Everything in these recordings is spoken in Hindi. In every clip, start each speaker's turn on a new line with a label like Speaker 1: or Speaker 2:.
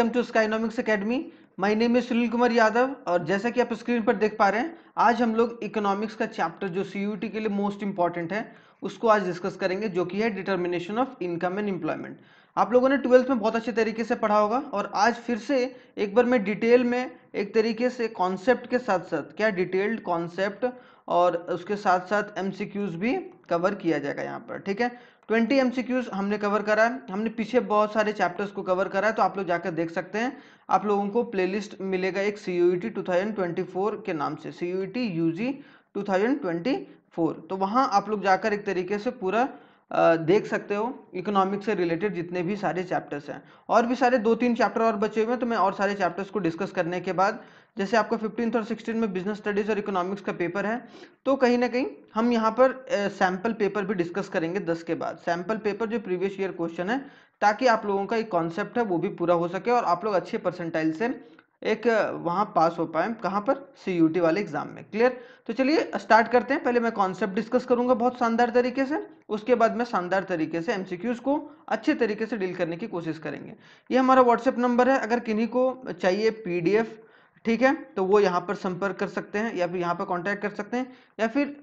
Speaker 1: Welcome to Skynomics academy. My name is Sunil Kumar Yadav और जैसा कि आप स्क्रीन पर देख पा रहे हैं, आज हम लोग इकोनॉमिक्स का चैप्टर जो सीयूईटी के लिए मोस्ट इंपॉर्टेंट है उसको आज डिस्कस करेंगे, जो कि है determination of income and employment. आप लोगों ने 12th में बहुत अच्छे तरीके से पढ़ा होगा और आज फिर से एक बार मैं डिटेल में एक तरीके से कॉन्सेप्ट के साथ साथ क्या डिटेल्ड कॉन्सेप्ट और उसके साथ साथ एमसीक्यूज भी कवर किया जाएगा यहाँ पर। ठीक है, 20 एमसीक्यूज हमने कवर करा है, हमने पीछे बहुत सारे चैप्टर्स को कवर करा है, तो आप लोग जाकर देख सकते हैं। आप लोगों को प्लेलिस्ट मिलेगा एक सीयूईटी 2024 के नाम से, सीयूईटी यूजी 2024। तो वहां आप लोग जाकर एक तरीके से पूरा देख सकते हो इकोनॉमिक्स से रिलेटेड जितने भी सारे चैप्टर्स हैं। और भी सारे 2-3 चैप्टर और बचे हुए हैं, तो मैं और सारे चैप्टर्स को डिस्कस करने के बाद, जैसे आपका 15th और 16 में बिजनेस स्टडीज और इकोनॉमिक्स का पेपर है, तो कहीं ना कहीं हम यहाँ पर सैम्पल पेपर भी डिस्कस करेंगे 10 के बाद। सैम्पल पेपर जो प्रीवियस ईयर क्वेश्चन है, ताकि आप लोगों का एक कॉन्सेप्ट है वो भी पूरा हो सके और आप लोग अच्छे परसेंटाइल से एक वहां पास हो पाए। कहां पर? सीयूटी वाले एग्जाम में। क्लियर? तो चलिए स्टार्ट करते हैं। पहले मैं कॉन्सेप्ट डिस्कस करूंगा बहुत शानदार तरीके से, उसके बाद मैं शानदार तरीके से एमसीक्यूज को अच्छे तरीके से डील करने की कोशिश करेंगे। ये हमारा व्हाट्सएप नंबर है, अगर किन्हीं को चाहिए पीडीएफ, ठीक है, तो वो यहाँ पर संपर्क कर सकते हैं या फिर यहाँ पर कॉन्टैक्ट कर सकते हैं, या फिर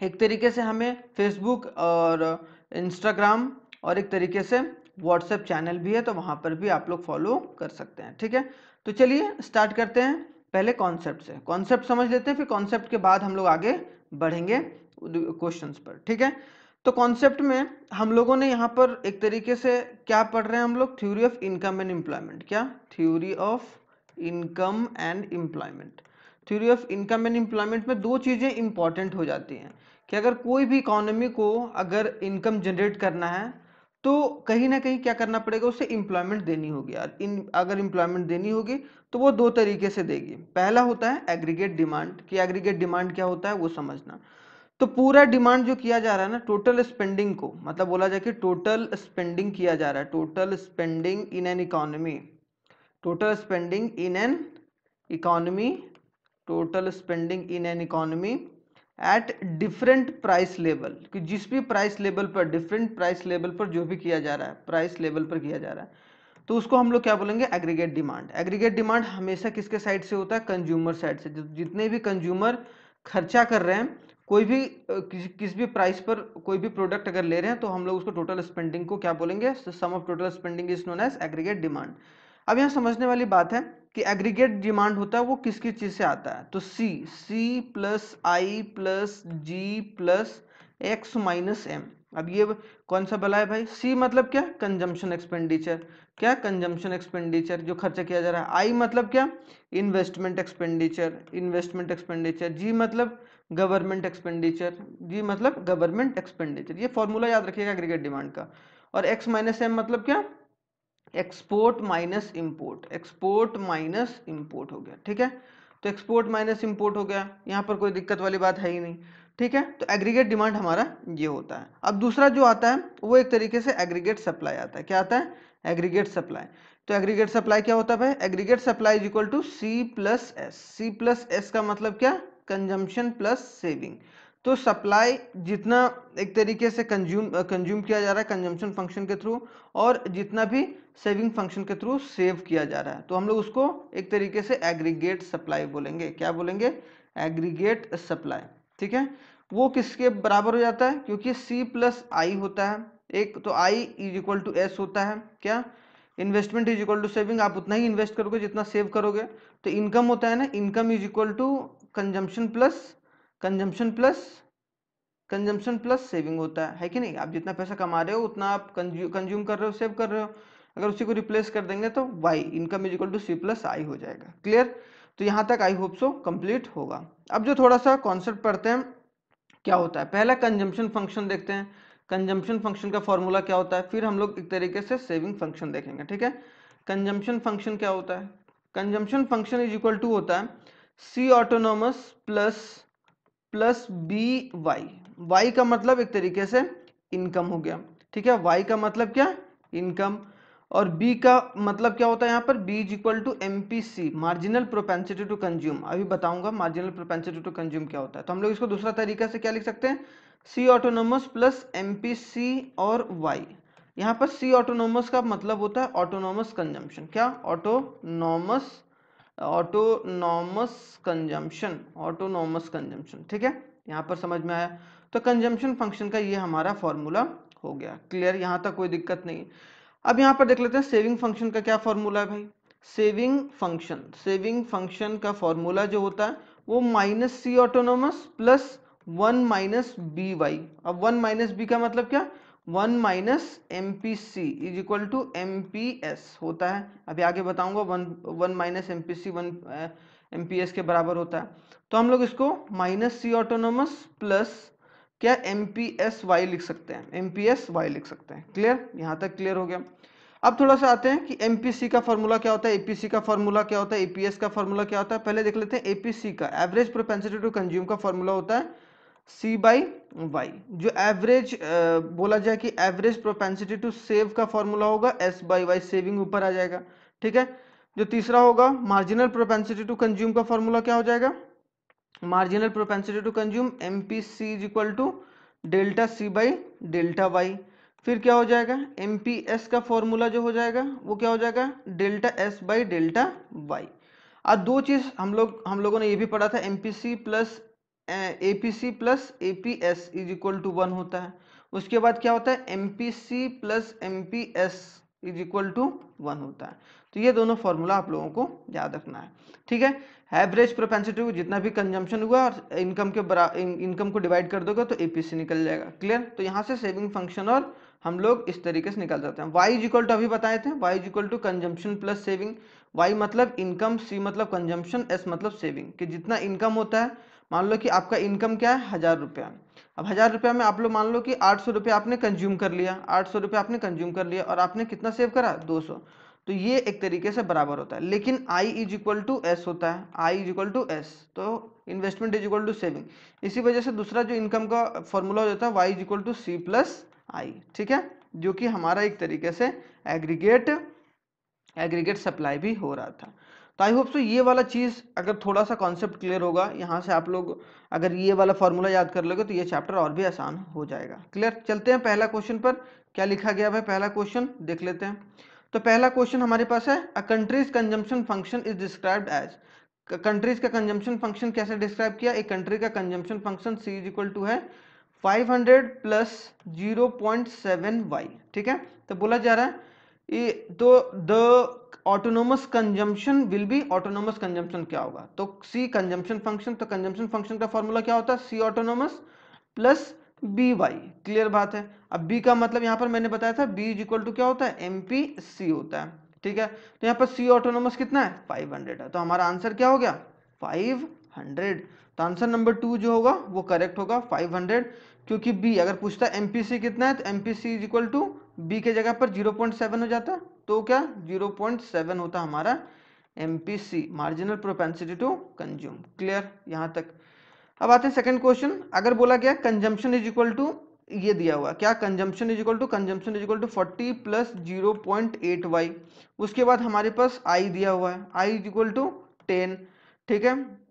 Speaker 1: एक तरीके से हमें फेसबुक और इंस्टाग्राम और एक तरीके से व्हाट्सएप चैनल भी है, तो वहाँ पर भी आप लोग फॉलो कर सकते हैं। ठीक है, तो चलिए स्टार्ट करते हैं। पहले कॉन्सेप्ट से, कॉन्सेप्ट समझ लेते हैं, फिर कॉन्सेप्ट के बाद हम लोग आगे बढ़ेंगे क्वेश्चंस पर। ठीक है, तो कॉन्सेप्ट में हम लोगों ने यहाँ पर एक तरीके से क्या पढ़ रहे हैं हम लोग? Theory of income and employment. क्या? Theory of income and employment. Theory of income and employment में दो चीज़ें इंपॉर्टेंट हो जाती हैं कि अगर कोई भी इकोनॉमी को अगर इनकम जनरेट करना है, तो कहीं ना कहीं क्या करना पड़ेगा? उसे एम्प्लॉयमेंट देनी होगी। और अगर एम्प्लॉयमेंट देनी होगी तो वो दो तरीके से देगी। पहला होता है एग्रीगेट डिमांड, कि एग्रीगेट डिमांड क्या होता है वो समझना। तो पूरा डिमांड जो किया जा रहा है ना, टोटल स्पेंडिंग को, मतलब बोला जाए कि टोटल स्पेंडिंग किया जा रहा है, total spending in an economy, total spending in an economy, total spending in an economy at different price level, कि जिस भी प्राइस लेवल पर, डिफरेंट प्राइस लेवल पर जो भी किया जा रहा है, प्राइस लेवल पर किया जा रहा है, तो उसको हम लोग क्या बोलेंगे? Aggregate demand. एग्रीगेट डिमांड हमेशा किसके साइड से होता है? कंज्यूमर साइड से। जितने भी कंज्यूमर खर्चा कर रहे हैं, कोई भी किस भी प्राइस पर कोई भी प्रोडक्ट अगर ले रहे हैं, तो हम लोग उसको टोटल स्पेंडिंग को क्या बोलेंगे? Sum of total spending is known as aggregate demand. अब यहाँ समझने वाली बात है कि एग्रीगेट डिमांड होता है वो किस किस चीज से आता है? तो सी प्लस आई प्लस जी प्लस एक्स माइनस एम। अब ये कौन सा बला है भाई? सी मतलब क्या? Consumption expenditure. क्या? कंजम्पशन एक्सपेंडिचर जो खर्चा किया जा रहा है। आई मतलब क्या? Investment expenditure, investment expenditure. G मतलब गवर्नमेंट एक्सपेंडिचर, जी मतलब गवर्नमेंट एक्सपेंडिचर। ये फॉर्मूला याद रखिएगा एग्रीगेट डिमांड का। और एक्स माइनस एम मतलब क्या? Export minus import, export minus import हो गया। ठीक है, तो एक्सपोर्ट माइनस इंपोर्ट हो गया, यहाँ पर कोई दिक्कत वाली बात है ही नहीं। ठीक है, तो एग्रीगेट डिमांड हमारा ये होता है। अब दूसरा जो आता है वो एक तरीके से एग्रीगेट सप्लाई आता है। क्या आता है? Aggregate supply. तो एग्रीगेट सप्लाई क्या होता है भाई? Aggregate supply is equal to C plus S. C plus S का मतलब क्या? Consumption plus saving. तो सप्लाई जितना एक तरीके से कंज्यूम किया जा रहा है कंजम्पशन फंक्शन के थ्रू, और जितना भी सेविंग फंक्शन के थ्रू सेव किया जा रहा है, तो हम लोग उसको एक तरीके से एग्रीगेट सप्लाई बोलेंगे। क्या बोलेंगे? Aggregate supply. ठीक है, वो किसके बराबर हो जाता है? क्योंकि सी प्लस आई होता है एक, तो I is equal to S होता है। क्या? Investment is equal to saving, आप उतना ही इन्वेस्ट करोगे जितना सेव करोगे। तो इनकम होता है ना, income is equal to consumption plus consumption plus consumption plus saving होता है कि नहीं? आप जितना पैसा कमा रहे हो उतना आप कंज्यूम कर रहे हो, सेव कर रहे हो। अगर उसी को रिप्लेस कर देंगे तो Y, income is equal to C plus I हो जाएगा। क्लियर? तो यहाँ तक आई होप सो कंप्लीट होगा। अब जो थोड़ा सा कॉन्सेप्ट पढ़ते हैं, क्या होता है? पहला कंजम्पशन फंक्शन देखते हैं। कंजम्पशन फंक्शन का फॉर्मूला क्या होता है, फिर हम लोग एक तरीके से सेविंग फंक्शन देखेंगे। ठीक है, कंजम्पशन फंक्शन क्या होता है? Consumption function is equal to होता है C autonomous plus B Y. Y का मतलब एक तरीके से इनकम हो गया। ठीक है, वाई का मतलब क्या? इनकम। और बी का मतलब क्या होता है यहाँ पर? B is equal to MPC, marginal propensity to consume. अभी बताऊंगा मार्जिनल प्रोपेंसिटी टू कंज्यूम क्या होता है। तो हम लोग इसको दूसरा तरीका से क्या लिख सकते हैं? सी ऑटोनोमस प्लस एमपीसी और वाई। यहाँ पर सी ऑटोनोमस का मतलब होता है ऑटोनोमस कंजम्पशन। क्या? Autonomous consumption, autonomous consumption. ठीक है, यहाँ पर समझ में आया। तो कंजम्पशन फंक्शन का ये हमारा फॉर्मूला हो गया। क्लियर? यहाँ तक कोई दिक्कत नहीं। अब यहाँ पर देख लेते हैं सेविंग फंक्शन का क्या फॉर्मूला है भाई। सेविंग फंक्शन का फॉर्मूला जो होता है वो minus C autonomous plus 1 minus B Y. अब 1 माइनस बी का मतलब क्या? 1 minus M P C is equal to M P S होता है। अभी आगे बताऊंगा 1 minus M P C 1 M P S के बराबर होता है। तो हम लोग इसको माइनस सी ऑटोनोमस प्लस क्या एम पी एस वाई लिख सकते हैं, एम पी एस वाई लिख सकते हैं। क्लियर? यहाँ तक क्लियर हो गया। अब थोड़ा सा आते हैं कि एमपीसी का फॉर्मूला क्या होता है, एपीसी का फॉर्मूला क्या होता है, एपीएस का फॉर्मूला क्या होता है। पहले देख लेते हैं एपीसी का, एवरेज प्रोपेंसिटी टू कंज्यूम का फॉर्मूला होता है सी बाई वाई। जो एवरेज बोला जाए कि एवरेज प्रोपेंसिटी टू सेव का फॉर्मूला होगा एस बाई वाई, सेविंग ऊपर आ जाएगा। ठीक है। जो तीसरा होगा मार्जिनल प्रोपेंसिटी टू कंज्यूम का फॉर्मूला क्या हो जाएगा? Marginal propensity to consume M P C is equal to delta C by delta Y. फिर क्या हो जाएगा? एम पी एस का फॉर्मूला जो हो जाएगा वो क्या हो जाएगा? Delta S by delta Y. आज दो चीज हम लोगों ने ये भी पढ़ा था, M P C plus A P C plus A P S is equal to 1 होता है। उसके बाद क्या होता है? M P C plus M P S is equal to 1 होता है। तो ये दोनों फॉर्मूला आप लोगों को याद रखना है। ठीक है। एवरेज प्रोपेंसिटी जितना भी कंजम्पशन हुआ और इनकम को डिवाइड कर दोगे तो एपीसी निकल जाएगा। क्लियर? तो यहाँ से सेविंग फंक्शन और हम लोग इस तरीके से निकाल जाते हैं। वाई इज इक्वल टू अभी बताए थे, Y is equal to consumption plus saving. Y मतलब इनकम, सी मतलब कंजम्पशन, एस मतलब सेविंग। कि जितना इनकम होता है, मान लो कि आपका इनकम क्या है? 1000 रुपया। अब 1000 रुपया में आप लोग मान लो कि 800 रुपया आपने कंज्यूम कर लिया, 800 रुपया आपने कंज्यूम कर लिया और आपने कितना सेव करा? 200। तो ये एक तरीके से बराबर होता है। लेकिन I is equal to S होता है, I is equal to S, तो investment is equal to saving. इसी वजह से दूसरा जो इनकम का फॉर्मूला हो जाता है Y is equal to C plus I. ठीक है, जो कि हमारा एक तरीके से एग्रीगेट सप्लाई भी हो रहा था। तो आई होप सो ये वाला चीज अगर थोड़ा सा कॉन्सेप्ट क्लियर होगा, यहाँ से आप लोग अगर ये वाला फॉर्मूला याद कर लोगे तो ये चैप्टर और भी आसान हो जाएगा। क्लियर? चलते हैं पहला क्वेश्चन पर। क्या लिखा गया है? पहला क्वेश्चन देख लेते हैं। तो पहला क्वेश्चन हमारे पास है, a country's consumption function is described as. Country's का कंजम्पशन फंक्शन कैसे डिस्क्राइब किया? एक कंट्री का consumption function C is equal to है 500 प्लस 0.7y। ठीक है। तो बोला जा रहा है ये तो the autonomous consumption will be, autonomous consumption क्या होगा? तो सी कंजम्पशन फंक्शन, तो कंजम्पशन फंक्शन का फॉर्मूला क्या होता है? C autonomous plus B Y. Clear बात है। अब बी का मतलब यहाँ पर मैंने बताया था बी इज इक्वल टू क्या होता है? एम पी सी होता है। ठीक है। तो यहाँ पर सी ऑटोनोमस कितना है? 500 है। तो हमारा आंसर क्या हो गया? 500। तो आंसर नंबर 2 जो होगा वो करेक्ट होगा, 500। क्योंकि बी अगर पूछता है एमपीसी कितना है तो MPC is equal to B के जगह पर 0.7 हो जाता, तो क्या 0.7 होता हमारा MPC, marginal propensity to consume. Clear? यहां तक। अब आते हैं सेकंड क्वेश्चन। अगर बोला गया कंजम्पशन इज इक्वल टू, ये दिया हुआ क्या? Consumption is equal to 40 plus 0.8y। उसके बाद हमारे पास आई दिया हुआ है, आई इज इक्वल टू 10। ठीक है।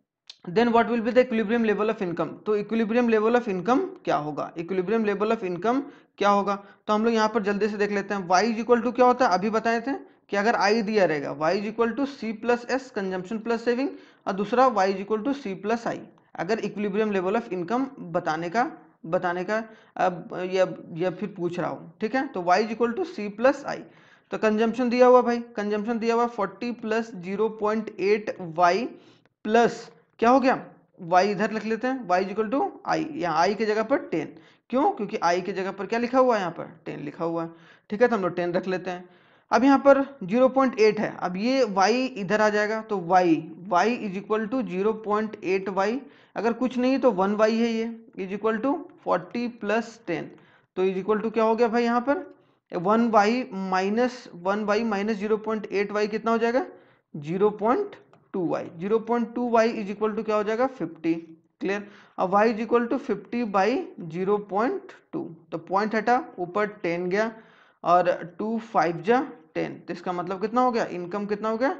Speaker 1: Then what will be the equilibrium level of income? तो इक्विलिब्रियम लेवल ऑफ इनकम क्या होगा? इक्विलिब्रियम लेवल ऑफ इनकम क्या होगा? तो हम लोग यहाँ पर जल्दी से देख लेते हैं। y इज इक्वल टू क्या होता है? अभी बताए थे कि अगर I दिया रहेगा y is equal to C plus S consumption plus saving, और दूसरा y is equal to C plus I. अगर इक्विलिब्रियम लेवल ऑफ इनकम बताने का या फिर पूछ रहा हूँ। ठीक है। तो y is equal to C plus I. तो कंजम्पशन दिया हुआ भाई, कंजम्पशन दिया हुआ 40 प्लस 0.8y प्लस क्या हो गया? y इधर लिख लेते हैं, y इक्वल टू आई, यहाँ i की जगह पर 10। क्यों? क्योंकि i की जगह पर क्या लिखा हुआ है? यहाँ पर 10 लिखा हुआ है। ठीक है। तो हम लोग 10 रख लेते हैं। अब यहाँ पर 0.8 है, अब ये y इधर आ जाएगा तो y is equal to 0.8y। अगर कुछ नहीं तो 1y है, ये इज इक्वल टू 40 प्लस 10। तो इज इक्वल टू क्या हो गया भाई? यहाँ पर 1y माइनस 0.8y कितना हो जाएगा? 0.2y। 0.2y is equal to क्या हो जाएगा? 50। क्लियर? अब y is equal to 50 by 0.2, तो पॉइंट हटा, ऊपर 10 गया और 2 5 जा 10। तो इसका मतलब कितना हो गया? इनकम कितना हो गया?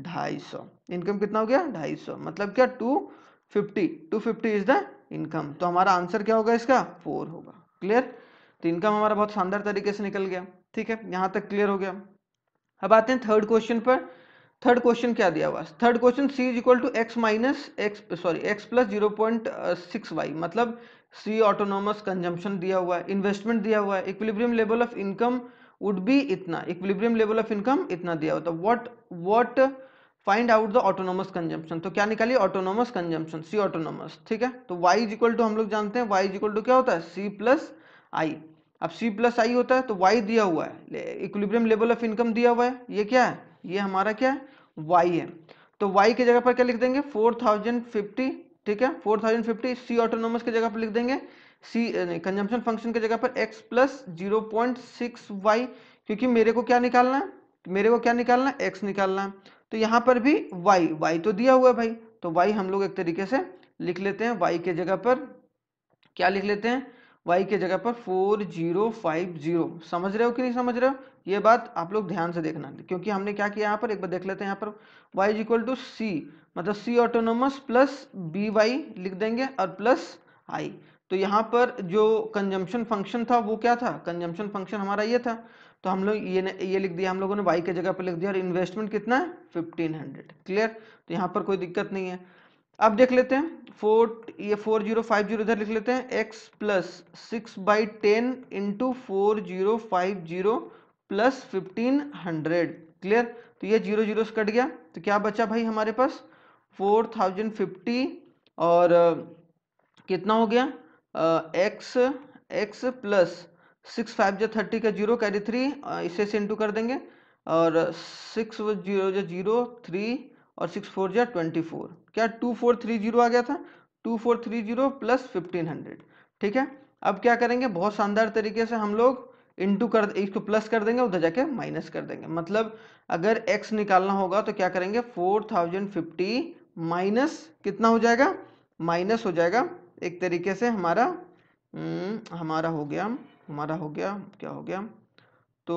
Speaker 1: 250। इनकम कितना हो गया? 250। मतलब क्या? 250 इज द इनकम। तो हमारा आंसर क्या होगा इसका? 4 होगा। क्लियर? तो इनकम हमारा बहुत शानदार तरीके से निकल गया। ठीक है, यहाँ तक क्लियर हो गया। अब आते हैं थर्ड क्वेश्चन पर। थर्ड क्वेश्चन क्या दिया हुआ है? Third question C is equal to X minus X plus 0.6y, मतलब सी ऑटोनोमस कंजम्पशन दिया हुआ है, इन्वेस्टमेंट दिया हुआ है, equilibrium level of income would be इतना, इक्विलिब्रियम लेवल ऑफ इनकम इतना दिया होता। What find out the autonomous consumption, तो क्या निकालिए? ऑटोनोमस कंजम्पशन, सी ऑटोनोमस। ठीक है, तो y इज इक्वल टू हम लोग जानते हैं y इज इक्वल टू क्या होता है? सी प्लस आई। अब सी प्लस आई होता है तो y दिया हुआ है, इक्विलिब्रियम लेवल ऑफ इनकम दिया हुआ है, ये क्या है? ये हमारा क्या है? y है। तो y की जगह पर क्या लिख देंगे? 4050। ठीक है, 4050। सी ऑटोनोमस की जगह पर लिख देंगे सी कंजम्पशन फंक्शन की जगह पर x प्लस 0.6y, क्योंकि मेरे को क्या निकालना है? मेरे को क्या निकालना है? x निकालना है। तो यहाँ पर भी y तो दिया हुआ है भाई, तो y हम लोग एक तरीके से लिख लेते हैं, y के जगह पर क्या लिख लेते हैं? y के जगह पर 4050। समझ रहे हो कि नहीं समझ रहे हो? ये बात आप लोग ध्यान से देखना, क्योंकि हमने क्या किया यहाँ पर, एक बार देख लेते हैं। यहाँ पर y इज इक्वल टू सी, मतलब सी ऑटोनोमस प्लस बी वाई लिख देंगे और प्लस आई। तो यहाँ पर जो कंजम्पशन फंक्शन था वो क्या था? कंजम्पशन फंक्शन हमारा ये था, तो हम लोग ये लिख दिया हम लोगों ने, y के जगह पर लिख दिया, और इन्वेस्टमेंट कितना है? 1500। क्लियर, तो यहाँ पर कोई दिक्कत नहीं है। अब देख लेते हैं ये 4050 इधर लिख लेते हैं, x plus 6/10 into 4050 plus 1500। Clear, तो ये 0 से कट गया, तो क्या बचा भाई हमारे पास? 4050 और कितना हो गया? x प्लस 6 5 जा 30 का 0 कैरी 3, इसे से इंटू कर देंगे, और 6 0 जा 0 3 और 6 4 जा 24, क्या 2430 आ गया था? 2430 प्लस 1500। ठीक है, अब क्या करेंगे? बहुत शानदार तरीके से हम लोग इंटू कर, इसको प्लस कर देंगे, उधर जाके माइनस कर देंगे। मतलब अगर x निकालना होगा तो क्या करेंगे? 4050 माइनस कितना हो जाएगा? माइनस हो जाएगा एक तरीके से हमारा हमारा हो गया क्या हो गया? तो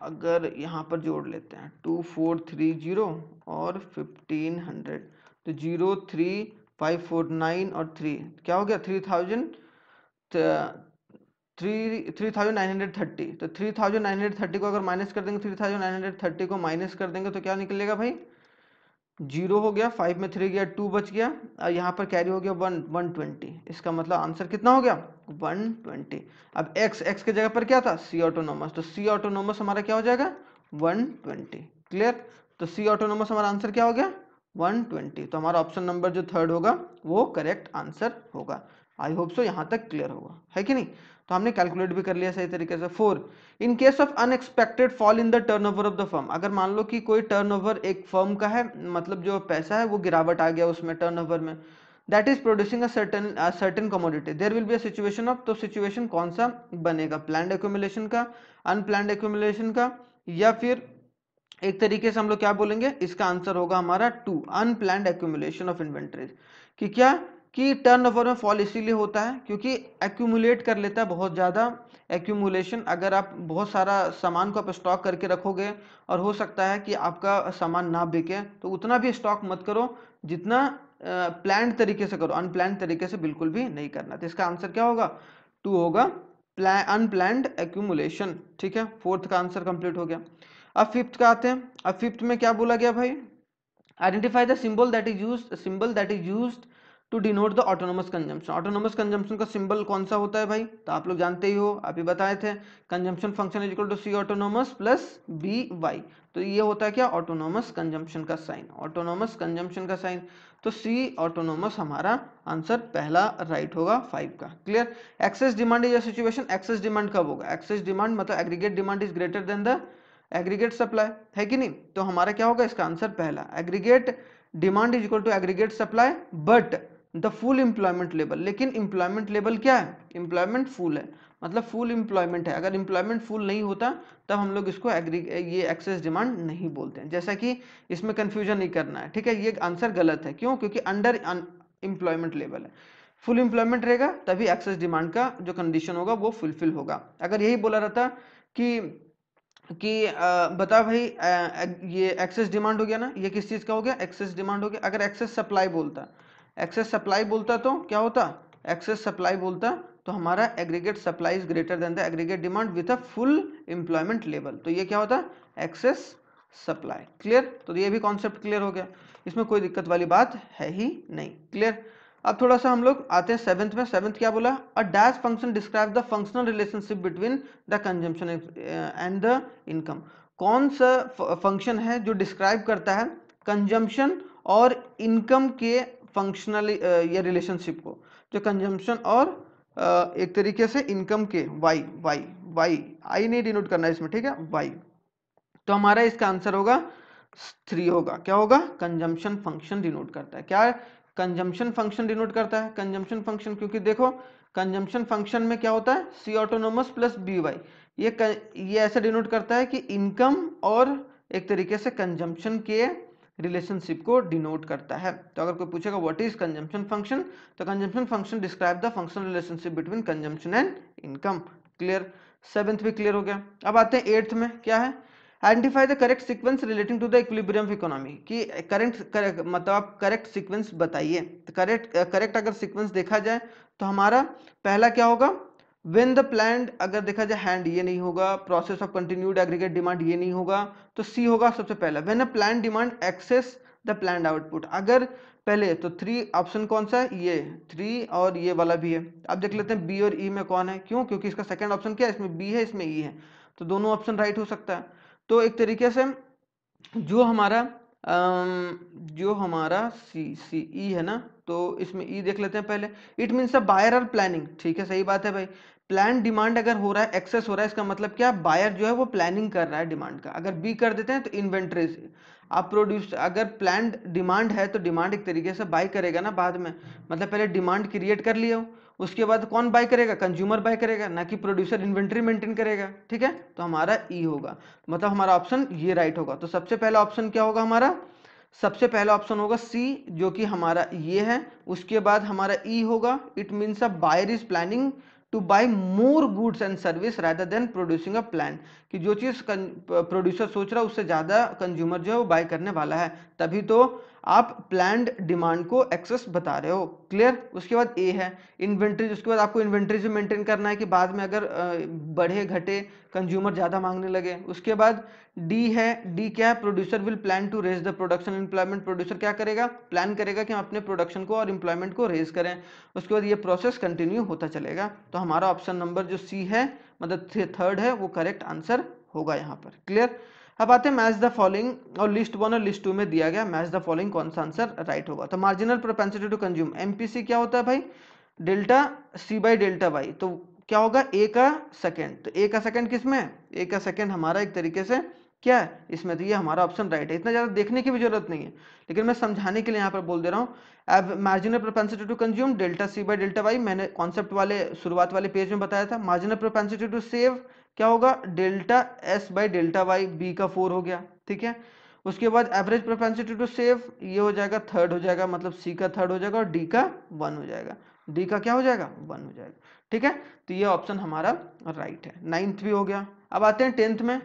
Speaker 1: अगर यहाँ पर जोड़ लेते हैं 2430 और 1500, तो 03549 और 3 क्या हो गया? 3930। तो 3930 को अगर माइनस कर देंगे, 3930 को माइनस कर देंगे तो क्या निकलेगा भाई? 0 हो गया, 5 में 3 गया, 2 बच गया, और यहाँ पर कैरी हो गया 120। इसका मतलब आंसर कितना हो गया? 120। अब x के जगह पर क्या था? सी ऑटोनोमस, तो सी ऑटोनोमस हमारा क्या हो जाएगा? 120। क्लियर, तो सी ऑटोनोमस हमारा आंसर क्या हो गया? 120। तो हमारा ऑप्शन नंबर जो थर्ड होगा वो करेक्ट आंसर होगा। आई होप सो यहाँ तक क्लियर होगा, है कि नहीं? तो हमने कैलकुलेट भी कर लिया सही तरीके से। 4, in case of unexpected fall in the turnover of the firm, अगर मान लो कि कोई टर्नओवर एक फर्म का है, मतलब जो पैसा है वो गिरावट आ गया उसमें टर्नओवर में, that is producing a certain commodity, there will be a situation of, तो सिचुएशन कौन सा बनेगा? प्लान्ड एक्यूमुलेशन का, अनप्लान्ड एक्यूमुलेशन का, या फिर एक तरीके से हम लोग क्या बोलेंगे? इसका आंसर होगा हमारा 2, अनप्लान्ड एक्यूमुलेशन ऑफ इन्वेंटरीज। कि क्या कि टर्नओवर में फॉल इसीलिए होता है क्योंकि एक्यूमुलेट कर लेता है बहुत ज़्यादा। एक्यूमुलेशन, अगर आप बहुत सारा सामान को आप स्टॉक करके रखोगे और हो सकता है कि आपका सामान ना बिके, तो उतना भी स्टॉक मत करो जितना प्लान्ड तरीके से करो, अनप्लान्ड तरीके से बिल्कुल भी नहीं करना। तो इसका आंसर क्या होगा? 2 होगा, अनप्लान्ड एक्यूमुलेशन। ठीक है, फोर्थ का आंसर कंप्लीट हो गया। अब फिफ्थ का आते हैं। अब फिफ्थ में क्या बोला गया भाई? Identify the symbol that is used to denote the autonomous consumption. Autonomous consumption का सिंबल कौन सा होता है भाई? तो आप लोग जानते ही हो, आप ही बताए थे, consumption function is equal to C autonomous plus B Y. तो ये होता है क्या? ऑटोनोमस कंजम्पशन का साइन, ऑटोनोमस कंजम्पशन का साइन। तो सी ऑटोनोमस हमारा आंसर पहला राइट होगा 5 का। Clear, excess demand is a situation, excess demand कब होगा? एक्सेस डिमांड मतलब aggregate demand is greater than the aggregate supply, है कि नहीं? तो हमारा क्या होगा इसका आंसर? पहला, aggregate demand is equal to aggregate supply but the full employment level. लेकिन एम्प्लॉयमेंट लेवल क्या है? एम्प्लॉयमेंट फुल है, मतलब फुल एम्प्लॉयमेंट है। अगर एम्प्लॉयमेंट फुल नहीं होता तब हम लोग इसको ये एक्सेस डिमांड नहीं बोलते हैं। जैसा कि इसमें कंफ्यूजन नहीं करना है, ठीक है? ये आंसर गलत है, क्यों? क्योंकि अंडर एम्प्लॉयमेंट लेवल है, फुल एम्प्लॉयमेंट रहेगा तभी एक्सेस डिमांड का जो कंडीशन होगा वो फुलफिल होगा। अगर यही बोला रहता कि बता भाई ये एक्सेस डिमांड हो गया ना, ये किस चीज का हो गया? एक्सेस डिमांड हो गया। अगर एक्सेस सप्लाई बोलता तो क्या होता? एक्सेस सप्लाई बोलता तो हमारा aggregate supply is greater than the aggregate demand with a full employment level, तो ये क्या होता है, एक्सेस सप्लाई। क्लियर, तो ये भी कॉन्सेप्ट क्लियर हो गया, इसमें कोई दिक्कत वाली बात है ही नहीं। क्लियर। अब थोड़ा सा हम लोग आते हैं सेवेंथ में। सेवेंथ क्या बोला, a dash function describe the functional relationship between the consumption and the income. कौन सा फंक्शन है जो डिस्क्राइब करता है कंजम्पशन और इनकम के फंक्शनल या रिलेशनशिप को, जो कंजम्पशन और एक तरीके से इनकम के वाई वाई वाई आई नहीं डिनोट करना है इसमें, ठीक है, वाई। तो हमारा इसका आंसर होगा 3 होगा। क्या होगा, कंजम्पशन फंक्शन डिनोट करता है। क्या कंजम्पशन फंक्शन डिनोट करता है, कंजम्पशन फंक्शन, क्योंकि देखो कंजम्पशन फंक्शन में क्या होता है, C autonomous plus B Y, ये ऐसे डिनोट करता है कि इनकम और एक तरीके से कंजम्पशन के रिलेशनशिप को डिनोट करता है। तो अगर कोई पूछेगा व्हाट इज कंजम्पशन फंक्शन, तो consumption function describe the functional relationship between consumption and income. Clear, seventh भी क्लियर हो गया। अब आते हैं एट्थ में, क्या है, identify the correct sequence relating to the equilibrium of economy, कि करेक्ट मतलब आप करेक्ट सीक्वेंस बताइए। तो करेक्ट अगर सीक्वेंस देखा जाए तो हमारा पहला क्या होगा, व्हेन द प्लान्ड, अगर देखा जाए हैंड ये नहीं होगा, process of continued aggregate demand ये नहीं होगा, तो सी होगा सबसे पहला, when a planned demand excess the planned output. अगर पहले तो 3 ऑप्शन कौन सा है, ये 3 और ये वाला भी है। अब देख लेते हैं बी और ई में कौन है, क्यों, क्योंकि इसका सेकंड ऑप्शन क्या है, इसमें बी है इसमें ई है, तो दोनों ऑप्शन राइट हो सकता है। तो एक तरीके से जो हमारा सी सी ई है ना, तो इसमें ई देख लेते हैं पहले। It means a buyer are planning, ठीक है, सही बात है भाई। प्लान डिमांड अगर हो रहा है, एक्सेस हो रहा है, इसका मतलब क्या, बायर जो है वो प्लानिंग कर रहा है डिमांड का। अगर बी कर देते हैं तो इन्वेंट्री से आप प्रोड्यूस, अगर प्लान्ड डिमांड है तो डिमांड एक तरीके से बाय करेगा ना बाद में, मतलब पहले डिमांड क्रिएट कर लिया हो, उसके बाद कौन बाय करेगा, कंज्यूमर बाय करेगा, ना कि प्रोड्यूसर इन्वेंट्री मेंटेन करेगा। ठीक है, तो हमारा ई होगा, मतलब हमारा ऑप्शन ये राइट होगा। तो सबसे पहला ऑप्शन क्या होगा हमारा, सबसे पहला ऑप्शन होगा सी, जो कि हमारा ये है। उसके बाद हमारा ई होगा, it means a buyer is planning to buy more goods and service rather than producing a plan, कि जो चीज प्रोड्यूसर सोच रहा है उससे ज्यादा कंज्यूमर जो है वो बाय करने वाला है, तभी तो आप प्लान्ड डिमांड को एक्सेस बता रहे हो। क्लियर। उसके बाद ए है इन्वेंट्री, उसके बाद आपको इन्वेंट्री से मेंटेन करना है कि बाद में अगर बढ़े घटे कंज्यूमर ज़्यादा मांगने लगे। उसके बाद डी है, डी क्या है, producer will plan to raise the production employment, producer क्या करेगा, प्लान करेगा कि हम अपने प्रोडक्शन को और एम्प्लॉयमेंट को रेज करें। उसके बाद ये प्रोसेस कंटिन्यू होता चलेगा। तो हमारा ऑप्शन नंबर जो सी है, मतलब थर्ड है, वो करेक्ट आंसर होगा यहाँ पर। क्लियर। अब आते हैं मैच द फॉलोइंग, और लिस्ट 1 और लिस्ट 2 में दिया गया मैच द फॉलोइंग कौन सा आंसर राइट होगा। तो marginal propensity to consume, MPC क्या होता है भाई, delta C by delta Y. तो क्या होगा, ए का सेकंड, तो ए का सेकंड किस में, ए का सेकंड हमारा एक तरीके से क्या है इसमें, तो ये हमारा ऑप्शन राइट है। इतना ज़्यादा देखने की भी जरूरत नहीं है, लेकिन मैं समझाने के लिए यहाँ पर बोल दे रहा हूँ। अब marginal propensity to consume delta C by delta Y, मैंने कॉन्सेप्ट वाले शुरुआत वाले पेज में बताया था। मार्जिनल प्रोपेंसिटी टू सेव क्या होगा, delta S by delta Y, B का 4 हो गया। ठीक है। उसके बाद एवरेज प्रोपेंसिटी टू सेव, ये हो जाएगा थर्ड हो जाएगा, मतलब सी का थर्ड हो जाएगा और डी का 1 हो जाएगा, डी का क्या हो जाएगा 1 हो जाएगा। ठीक है, तो ये ऑप्शन हमारा राइट है। 9th भी हो गया। अब आते हैं 10th में।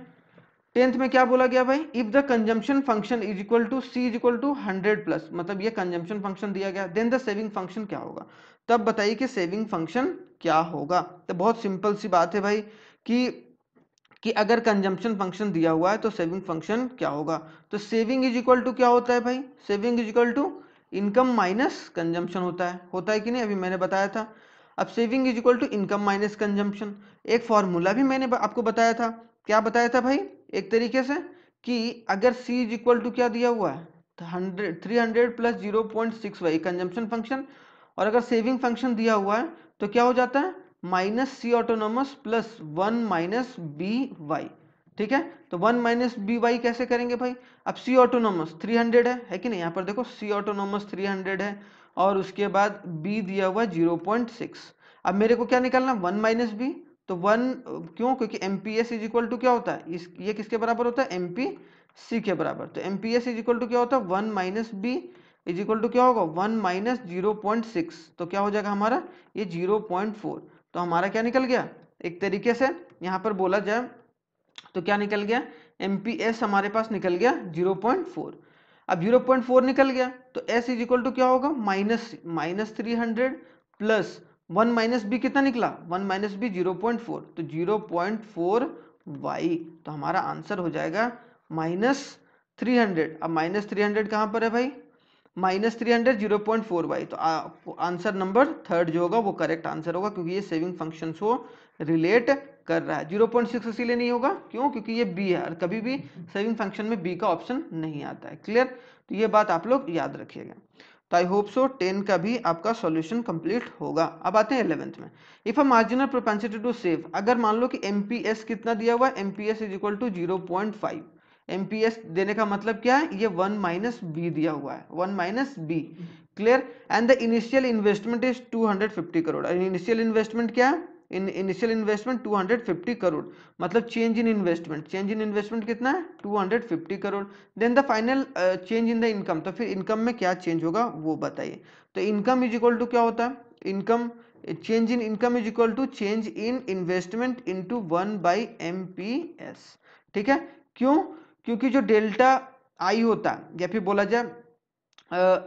Speaker 1: 10th में क्या बोला गया भाई, if the consumption function is equal to C is equal to 100 plus, मतलब ये कंजम्पशन फंक्शन दिया गया, देन द सेविंग फंक्शन क्या होगा। तब बताइए कि सेविंग फंक्शन क्या होगा। तो बहुत सिंपल सी बात है भाई कि अगर कंजम्पशन फंक्शन दिया हुआ है तो सेविंग फंक्शन क्या होगा। तो सेविंग इज इक्वल टू क्या होता है भाई, saving is equal to income minus consumption होता है कि नहीं, अभी मैंने बताया था। अब saving is equal to income minus consumption, एक फॉर्मूला भी मैंने आपको बताया था। क्या बताया था भाई, एक तरीके से कि अगर सी इज इक्वल टू क्या दिया हुआ है, 300 प्लस 0.6 वाई कंजम्पशन फंक्शन, और अगर सेविंग फंक्शन दिया हुआ है तो क्या हो जाता है, minus C autonomous plus 1 minus B Y. ठीक है, तो 1 माइनस बी वाई कैसे करेंगे भाई, अब सी ऑटोनोमस 300 है कि नहीं, यहाँ पर देखो सी ऑटोनोमस 300 है और उसके बाद बी दिया हुआ 0.6। अब मेरे को क्या निकालना, 1 माइनस बी, तो 1 क्यों, क्योंकि M P S is equal to क्या होता है, ये किसके बराबर होता है, एम पी सी के बराबर। तो M P S is equal to क्या होता है, 1 minus B is equal to क्या होगा, 1 माइनस 0.6, तो क्या हो जाएगा हमारा ये 0.4। तो हमारा क्या निकल गया, एक तरीके से यहाँ पर बोला जाए तो क्या निकल गया, MPS हमारे पास निकल गया 0.4। अब 0.4 निकल गया तो S इज इक्वल टू क्या होगा, माइनस 300 प्लस 1 माइनस बी कितना निकला, 1 माइनस बी 0.4, तो 0.4 वाई, तो हमारा आंसर हो जाएगा -300। अब -300 कहाँ पर है भाई, -300 0.4 वाई, तो आंसर नंबर थर्ड जो होगा वो करेक्ट आंसर होगा, क्योंकि ये सेविंग फंक्शन को रिलेट कर रहा है। 0.6 इसीलिए नहीं होगा, क्यों, क्योंकि ये बी है और कभी भी सेविंग फंक्शन में बी का ऑप्शन नहीं आता है। क्लियर, तो ये बात आप लोग याद रखिएगा। तो आई होप सो 10 का भी आपका सॉल्यूशन कंप्लीट होगा। अब आते हैं 11th में। If a marginal propensity to save, अगर मान लो कि एमपीएस कितना दिया हुआ है, MPS is equal to 0.5। MPS देने का मतलब क्या है, ये 1 माइनस बी दिया हुआ है, 1 minus B. Clear, and the initial investment is 250 crore. Initial investment क्या है, इनिशियल इन्वेस्टमेंट 250 करोड़, मतलब change in investment, change in investment कितना है, 250 crore. Then the final change in the income, तो फिर इनकम में क्या चेंज होगा वो बताइए। तो इनकम इज इक्वल टू क्या होता है, income, change in income is equal to change in investment into 1/MPS। ठीक है, क्यों, क्योंकि जो डेल्टा आई होता है, या फिर बोला जाए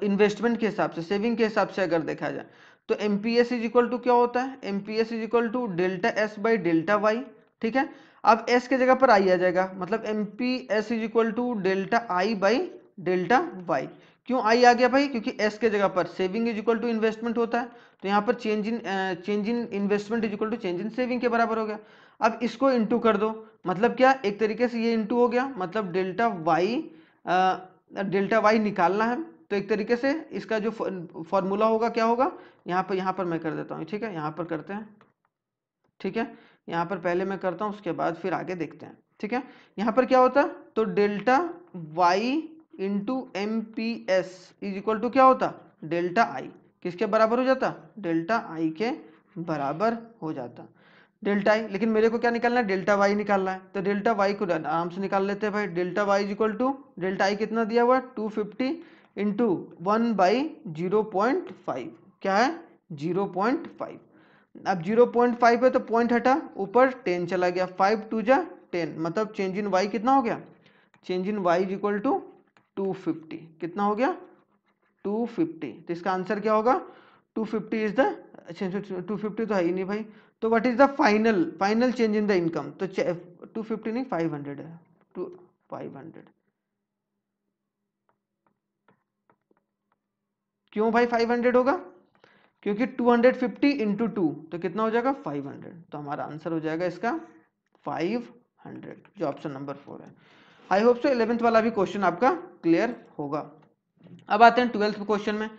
Speaker 1: इन्वेस्टमेंट के हिसाब से, सेविंग के हिसाब से अगर देखा जाए, तो एमपीएस इज इक्वल टू क्या होता है, MPS is equal to delta S by delta Y. ठीक है, अब एस के जगह पर आई आ जाएगा, मतलब MPS is equal to delta I by delta Y. क्यों आई आ गया भाई, क्योंकि एस के जगह पर saving is equal to investment होता है, तो यहाँ पर change in investment is equal to change in saving के बराबर हो गया। अब इसको इंटू कर दो, मतलब क्या, एक तरीके से ये इंटू हो गया, मतलब डेल्टा वाई निकालना है, तो एक तरीके से इसका जो फॉर्मूला होगा क्या होगा, यहाँ पर मैं कर देता हूँ। ठीक है, यहाँ पर करते हैं। ठीक है, यहाँ पर पहले मैं करता हूँ, उसके बाद फिर आगे देखते हैं। ठीक है, यहाँ पर क्या होता, तो delta Y into M P S is equal to क्या होता, डेल्टा आई, किसके बराबर हो जाता, डेल्टा आई के बराबर हो जाता, डेल्टा आई। लेकिन मेरे को क्या निकालना है, डेल्टा वाई निकालना है, तो डेल्टा वाई को आराम से निकाल लेते हैं भाई। Delta Y is equal to delta I कितना दिया हुआ है, 250 इंटू 1/0.5, क्या है, 0.5। अब 0.5 है तो पॉइंट हटा, ऊपर 10 चला गया, 5 2 जा 10, मतलब चेंज इन वाई कितना हो गया, change in Y is equal to 250, कितना हो गया, 250। तो इसका आंसर क्या होगा, 250 इज द, 250 तो है ही नहीं भाई, तो what is the final change in the income, तो 250 नहीं 500 है, 500। क्यों भाई 500 होगा, क्योंकि 250 इंटू 2 तो कितना हो जाएगा 500, तो हमारा आंसर हो जाएगा इसका 500, जो ऑप्शन नंबर 4 है। आई होप सो 11th वाला भी क्वेश्चन आपका क्लियर होगा। अब आते हैं 12th क्वेश्चन में।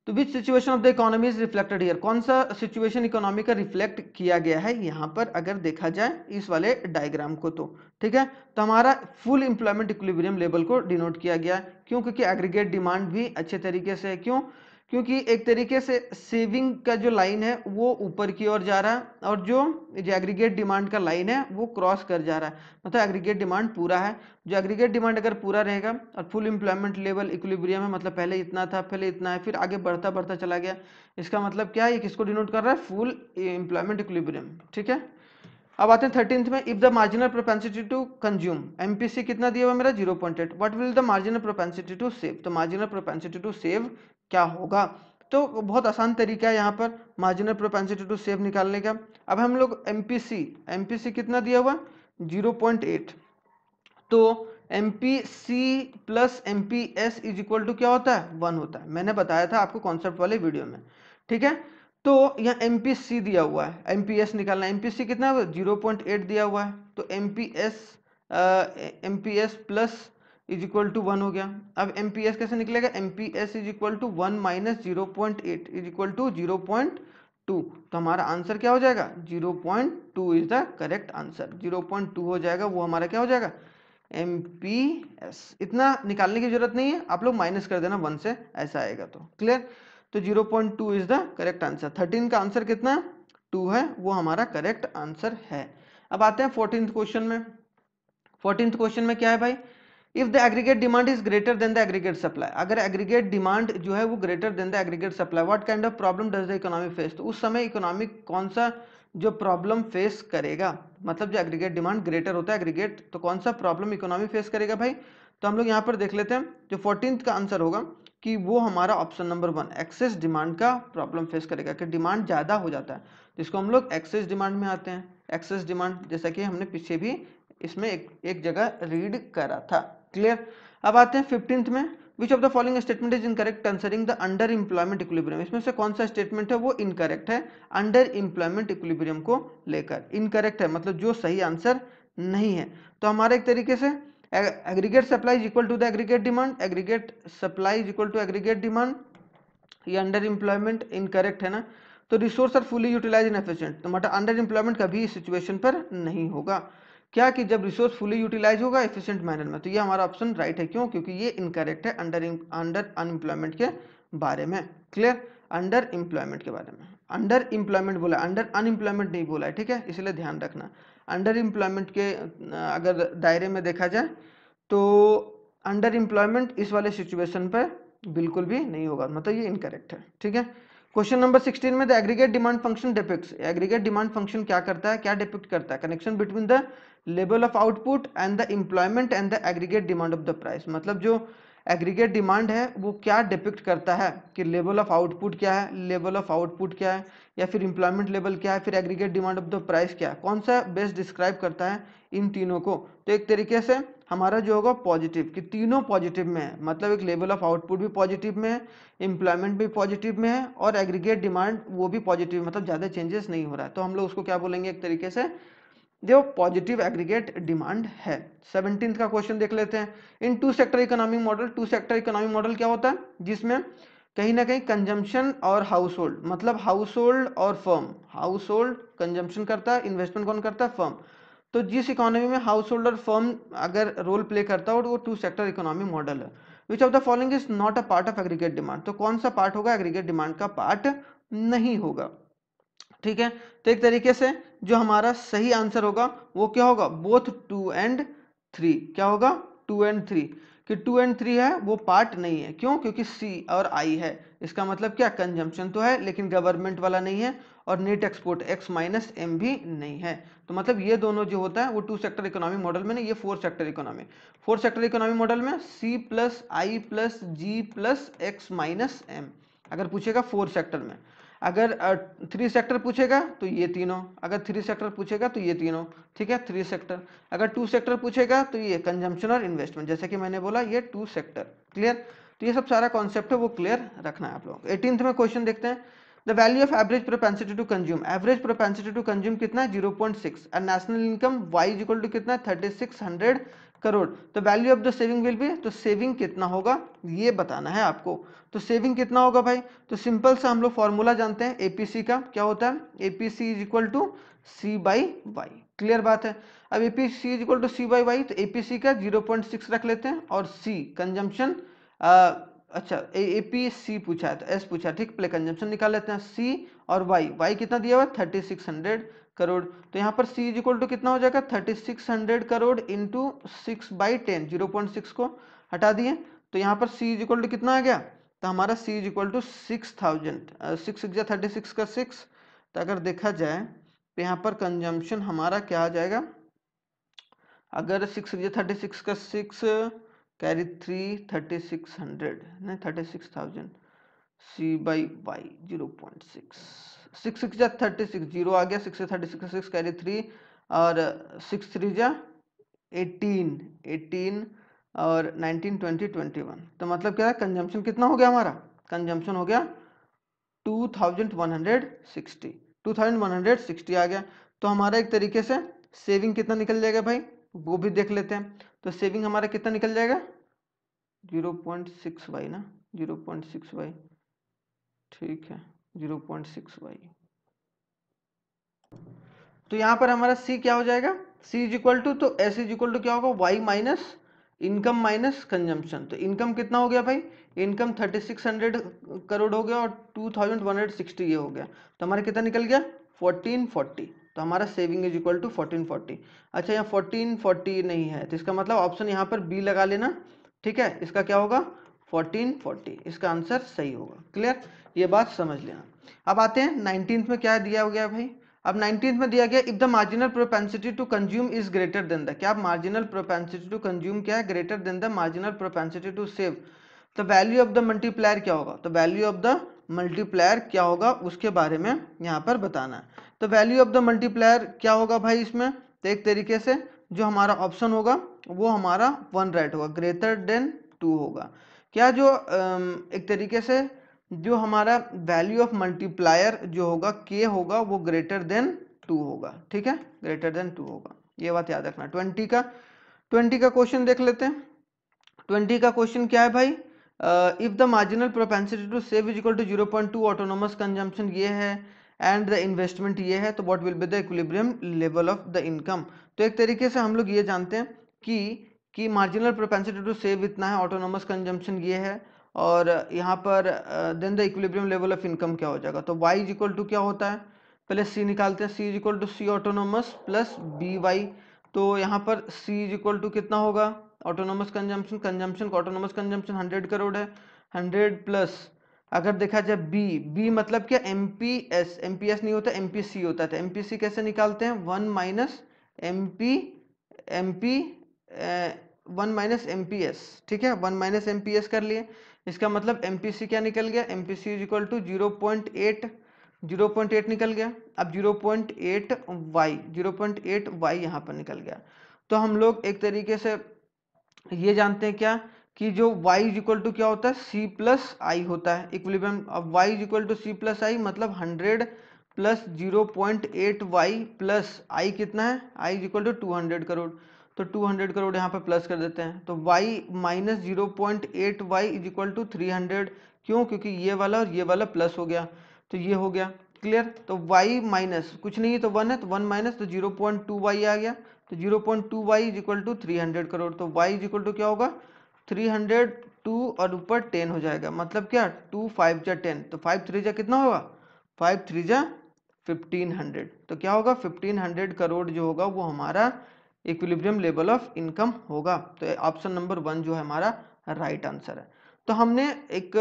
Speaker 1: तो विच situation of the economy is reflected here, कौन सा सिचुएशन इकोनॉमी का रिफ्लेक्ट किया गया है यहाँ पर, अगर देखा जाए इस वाले डायग्राम को तो। ठीक है, तो हमारा फुल एम्प्लॉयमेंट इक्विलिब्रियम लेवल को डिनोट किया गया है, क्यों, क्योंकि एग्रीगेट डिमांड भी अच्छे तरीके से है, क्यों, क्योंकि एक तरीके से सेविंग का जो लाइन है वो ऊपर की ओर जा रहा है, और जो एग्रीगेट डिमांड का लाइन है वो क्रॉस कर जा रहा है, मतलब एग्रीगेट डिमांड पूरा है। जो एग्रीगेट डिमांड अगर पूरा रहेगा और फुल एम्प्लॉयमेंट लेवल इक्विलिब्रियम है, मतलब पहले इतना था, पहले इतना है, फिर आगे बढ़ता बढ़ता चला गया, इसका मतलब क्या है, ये किसको डिनोट कर रहा है, फुल एम्प्लॉयमेंट इक्विलिब्रियम। ठीक है, अब आते हैं 13th में। If the marginal propensity to consume, MPC कितना दिया हुआ मेरा 0.8, what will the marginal propensity to save, तो मार्जिनल प्रोपेंसिटी टू सेव क्या होगा, तो बहुत आसान तरीका है यहाँ पर मार्जिनल प्रोपेंसिटी टू सेव निकालने का। अब हम लोग एमपीसी कितना दिया हुआ 0.8, तो MPC plus MPS is equal to क्या होता है, 1 होता है, मैंने बताया था आपको कॉन्सेप्ट वाले वीडियो में। ठीक है, तो यहाँ एमपीसी दिया हुआ है, एमपीएस निकालना है, एमपीसी कितना है 0.8 दिया हुआ है, तो MPS plus is equal to 1 हो गया। अब एमपीएस कैसे निकलेगा, MPS is equal to 1 minus 0.8 is equal to 0.2, तो हमारा आंसर क्या हो जाएगा 0.2 इज द करेक्ट आंसर, 0.2 हो जाएगा, वो हमारा क्या हो जाएगा एमपीएस। इतना निकालने की जरूरत नहीं है, आप लोग माइनस कर देना 1 से, ऐसा आएगा तो क्लियर। तो 0.2 इज द करेक्ट आंसर। 13 का आंसर कितना 2 है, वो हमारा करेक्ट आंसर है। अब आते हैं 14th क्वेश्चन में। 14th क्वेश्चन में क्या है भाई, if the aggregate demand is greater than the aggregate supply, अगर एग्रीगेट डिमांड जो है वो greater than the aggregate supply, what kind of problem does the economy face, तो उस समय इकोनॉमी कौन सा जो प्रॉब्लम फेस करेगा, मतलब जो एग्रीगेट डिमांड ग्रेटर होता है एग्रीगेट, तो कौन सा प्रॉब्लम इकोनॉमी फेस करेगा भाई, तो हम लोग यहाँ पर देख लेते हैं। जो 14th का आंसर होगा कि वो हमारा ऑप्शन नंबर 1 एक्सेस डिमांड का प्रॉब्लम फेस करेगा कि डिमांड ज़्यादा हो जाता है, जिसको हम लोग एक्सेस डिमांड में आते हैं। एक्सेस डिमांड जैसा कि हमने पीछे भी इसमें एक जगह रीड करा था। क्लियर। अब आते हैं 15th में, which of the following statement is incorrect concerning the under employment equilibrium. इसमें से कौन सा स्टेटमेंट है वो इनकरेक्ट है अंडर एम्प्लॉयमेंट इक्विलिब्रियम को लेकर। इनकरेक्ट है मतलब जो सही आंसर नहीं है। तो हमारा एक तरीके से aggregate supply is equal to the aggregate demand, aggregate supply is equal to aggregate demand, ये अंडर एम्प्लॉयमेंट इनकरेक्ट है ना। तो resource are fully utilize in efficient, तो मतलब अंडर एम्प्लॉयमेंट कभी इस सिचुएशन पर नहीं होगा। क्या कि जब रिसोर्स फुली यूटिलाइज होगा एफिशिएंट मैनर में, तो ये हमारा ऑप्शन राइट है। क्यों? क्योंकि ये इनकरेक्ट है अंडर अनएम्प्लॉयमेंट के बारे में। क्लियर। अंडर एम्प्लॉयमेंट के बारे में, अंडर एम्प्लॉयमेंट बोला, अंडर अनएम्प्लॉयमेंट नहीं बोला है, ठीक है, इसलिए ध्यान रखना। अंडर एम्प्लॉयमेंट के अगर दायरे में देखा जाए तो अंडर एम्प्लॉयमेंट इस वाले सिचुएशन पर बिल्कुल भी नहीं होगा, मतलब ये इनकरेक्ट है। ठीक है। क्वेश्चन नंबर 16 में the aggregate demand function depicts, aggregate demand function क्या करता है, क्या डिपिक्ट करता है, connection between the level of output and the employment and the aggregate demand of the price. मतलब जो एग्रीगेट डिमांड है वो क्या डिपिक्ट करता है कि लेवल ऑफ आउटपुट क्या है, लेवल ऑफ आउटपुट क्या है, या फिर एम्प्लॉयमेंट लेवल क्या है, फिर aggregate demand of the price क्या है, कौन सा बेस्ट डिस्क्राइब करता है इन तीनों को। तो एक तरीके से हमारा जो होगा पॉजिटिव, कि तीनों पॉजिटिव में है, मतलब एक लेवल ऑफ आउटपुट भी पॉजिटिव में है, एम्प्लॉयमेंट भी पॉजिटिव में है, और एग्रीगेट डिमांड वो भी पॉजिटिव, मतलब ज़्यादा चेंजेस नहीं हो रहा है। तो हम लोग उसको क्या बोलेंगे, एक तरीके से जो पॉजिटिव एग्रीगेट डिमांड है। 17th का क्वेश्चन देख लेते हैं। In two sector economic model, two sector economic model क्या होता है, जिसमें कहीं ना कहीं कंजम्पशन और हाउस होल्ड, मतलब हाउस होल्ड और फर्म, हाउस होल्ड कंजम्पशन करता है, इन्वेस्टमेंट कौन करता है, फर्म। तो जिस इकोनॉमी में हाउस होल्ड और फर्म अगर रोल प्ले करता हो तो वो टू सेक्टर इकोनॉमिक मॉडल है। Which of the following is not a part of aggregate demand, तो कौन सा पार्ट होगा, एग्रीगेट डिमांड का पार्ट नहीं होगा। ठीक है। तो एक तरीके से जो हमारा सही आंसर होगा वो क्या होगा, बोथ 2 एंड 3। क्या होगा, 2 एंड 3, कि 2 एंड 3 है वो पार्ट नहीं है। क्यों? क्योंकि सी और आई है, इसका मतलब क्या, कंजम्पशन तो है लेकिन गवर्नमेंट वाला नहीं है, और net export X minus M भी नहीं है। तो मतलब ये दोनों जो होता है वो टू सेक्टर इकोनॉमिक मॉडल में नहीं, ये 4 sector economy, 4 sector economic model में सी प्लस आई प्लस जी प्लस एक्स माइनस एम अगर पूछेगा 4 सेक्टर में। अगर 3 सेक्टर पूछेगा तो ये तीनों, अगर 3 सेक्टर पूछेगा तो ये तीनों। ठीक है, 3 सेक्टर। अगर 2 सेक्टर पूछेगा तो ये कंजम्पशन और इन्वेस्टमेंट, जैसे कि मैंने बोला ये 2 सेक्टर। क्लियर। तो ये सब सारा कॉन्सेप्ट है वो क्लियर रखना है आप लोग। 18th में क्वेश्चन देखते हैं। The value of average propensity to consume, average propensity to consume कितना है, 0.6, and national income Y is equal to कितना है, 3600 करोड़। तो value of the saving will be, तो सेविंग कितना होगा ये बताना है आपको। तो सेविंग कितना होगा भाई, तो सिंपल सा हम लोग फॉर्मूला जानते हैं एपीसी का, क्या होता है, APC is equal to C by Y. Clear बात है। अब APC is equal to C by Y, तो एपीसी का 0.6 रख लेते हैं, और सी कंजम्पशन, अच्छा एपीसी पूछा है तो एस पूछा है, ठीक, प्ले कंजम्पशन निकाल लेते हैं, सी और वाई, वाई कितना दिया हुआ है 3600 करोड़। तो यहाँ पर सी इज इक्वल टू कितना हो जाएगा, 3600 करोड़ इंटू 6/10, 0.6 को हटा दिए, तो यहाँ पर सी इज इक्वल टू कितना आ गया, तो हमारा सी इज इक्वल टू 6000, 6 36 का 6, तो अगर देखा जाए तो यहाँ पर कंजम्पशन हमारा क्या आ जाएगा, अगर 6 36 का 6 कैरी 3 3600 नहीं 36000 सी बाई वाई 0.6, 6 जा 36 जीरो आ गया, 6 से 36 का 6 कैरी 3 और 6 3 जा 18 और 19 20 21, तो मतलब क्या है, कंजम्पशन कितना हो गया हमारा, कंजम्पशन हो गया 2160 आ गया। तो हमारा एक तरीके से सेविंग कितना निकल जाएगा भाई, वो भी देख लेते हैं। तो सेविंग हमारा कितना निकल जाएगा, 0.6y ना, 0.6y, ठीक है 0.6y। तो यहाँ पर हमारा C क्या हो जाएगा, C इज इक्वल टू, तो S इज इक्वल टू क्या होगा, Y minus income minus consumption. तो इनकम कितना हो गया भाई, इनकम 3600 करोड़ हो गया, और 2160 ये हो गया, तो हमारा कितना निकल गया 1440। तो हमारा सेविंग इज इक्वल टू 1440। अच्छा यहाँ 1440 नहीं है, तो इसका मतलब ऑप्शन यहाँ पर बी लगा लेना। ठीक है, इसका क्या होगा 1440, इसका आंसर सही होगा। क्लियर, ये बात समझ लेना। अब आते हैं 19th में क्या दिया हो गया भाई, अब 19th में दिया गया, if the marginal propensity to consume is greater than the, क्या मार्जिनल प्रोपेंसिटी टू कंज्यूम क्या है, greater than the marginal propensity to save. तो वैल्यू ऑफ द मल्टीप्लायर क्या होगा, तो वैल्यू ऑफ द मल्टीप्लायर क्या होगा उसके बारे में यहाँ पर बताना है। तो वैल्यू ऑफ द मल्टीप्लायर क्या होगा भाई इसमें, तो एक तरीके से जो हमारा ऑप्शन होगा वो हमारा 1 राइट होगा, ग्रेटर देन 2 होगा। क्या जो एक तरीके से जो हमारा वैल्यू ऑफ मल्टीप्लायर जो होगा के होगा वो ग्रेटर देन 2 होगा, ठीक है, ग्रेटर देन 2 होगा, ये बात याद रखना। 20 का क्वेश्चन देख लेते हैं। 20 का क्वेश्चन क्या है भाई, if the marginal propensity to save is equal to 0.2, autonomous consumption ये है एंड द इन्वेस्टमेंट ये है, तो what will be the equilibrium level of the income. तो एक तरीके से हम लोग ये जानते हैं कि मार्जिनल प्रोपेंसिटी टू सेव इतना है, ऑटोनोमस कंजम्पशन ये है, और यहाँ पर then the equilibrium level of income क्या हो जाएगा, तो y इज इक्वल टू क्या होता है, पहले c निकालते हैं, c is equal to C autonomous plus B Y. तो यहाँ पर c इज इक्वल टू कितना होगा, autonomous consumption autonomous consumption 100 crore है, 100 प्लस अगर देखा जाए बी मतलब क्या, एमपीएस नहीं होता, एमपीसी होता है। तो एमपीसी कैसे निकालते हैं, 1 माइनस एमपीएस, ठीक है, 1 माइनस एमपीएस कर लिए। इसका मतलब एमपीसी क्या निकल गया, एमपीसी इज इक्वल टू 0.8 निकल गया। अब 0.8 वाई यहाँ पर निकल गया। तो हम लोग एक तरीके से ये जानते हैं क्या, कि जो y इज इक्वल टू क्या होता है, c प्लस आई होता है इक्विलिब्रियम। अब y is equal to c plus I मतलब 100 प्लस 0.8 वाई प्लस आई कितना है, i is equal to 200 crore. तो 200 करोड़ यहाँ पर प्लस कर देते हैं, तो y minus 0.8 Y is equal to 300। क्यों, क्योंकि ये वाला और ये वाला प्लस हो गया, तो ये हो गया क्लियर। तो y माइनस कुछ नहीं है तो 1 है, तो 1 माइनस तो 0.2 वाई आ गया, तो 0.2 Y is equal to 300 crore. तो y इज इक्वल टू क्या होगा, 300 2 और ऊपर 10 हो जाएगा, मतलब क्या 2 5 जा 10, तो 5 3 जा कितना होगा, 5 3 जा 1500। तो क्या होगा, 1500 करोड़ जो होगा वो हमारा इक्विलिब्रियम लेवल ऑफ इनकम होगा। तो ऑप्शन नंबर 1 जो है हमारा राइट आंसर है। तो हमने एक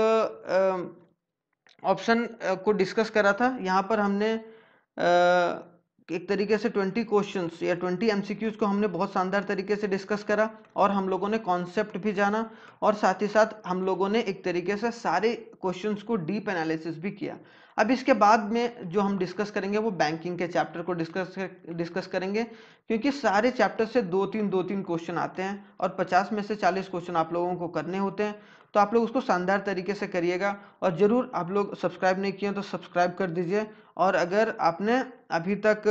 Speaker 1: ऑप्शन को डिस्कस करा था, यहाँ पर हमने एक तरीके से 20 क्वेश्चंस या 20 एमसीक्यूज को हमने बहुत शानदार तरीके से डिस्कस करा, और हम लोगों ने कॉन्सेप्ट भी जाना, और साथ ही साथ हम लोगों ने एक तरीके से सारे क्वेश्चंस को डीप एनालिसिस भी किया। अब इसके बाद में जो हम डिस्कस करेंगे वो बैंकिंग के चैप्टर को डिस्कस करेंगे, क्योंकि सारे चैप्टर से 2-3 क्वेश्चन आते हैं, और 50 में से 40 क्वेश्चन आप लोगों को करने होते हैं। तो आप लोग उसको शानदार तरीके से करिएगा, और ज़रूर आप लोग सब्सक्राइब नहीं किए तो सब्सक्राइब कर दीजिए, और अगर आपने अभी तक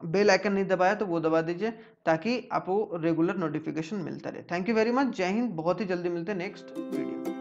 Speaker 1: बेल आइकन नहीं दबाया तो वो दबा दीजिए, ताकि आपको रेगुलर नोटिफिकेशन मिलता रहे। थैंक यू वेरी मच, जय हिंद, बहुत ही जल्दी मिलते हैं नेक्स्ट वीडियो।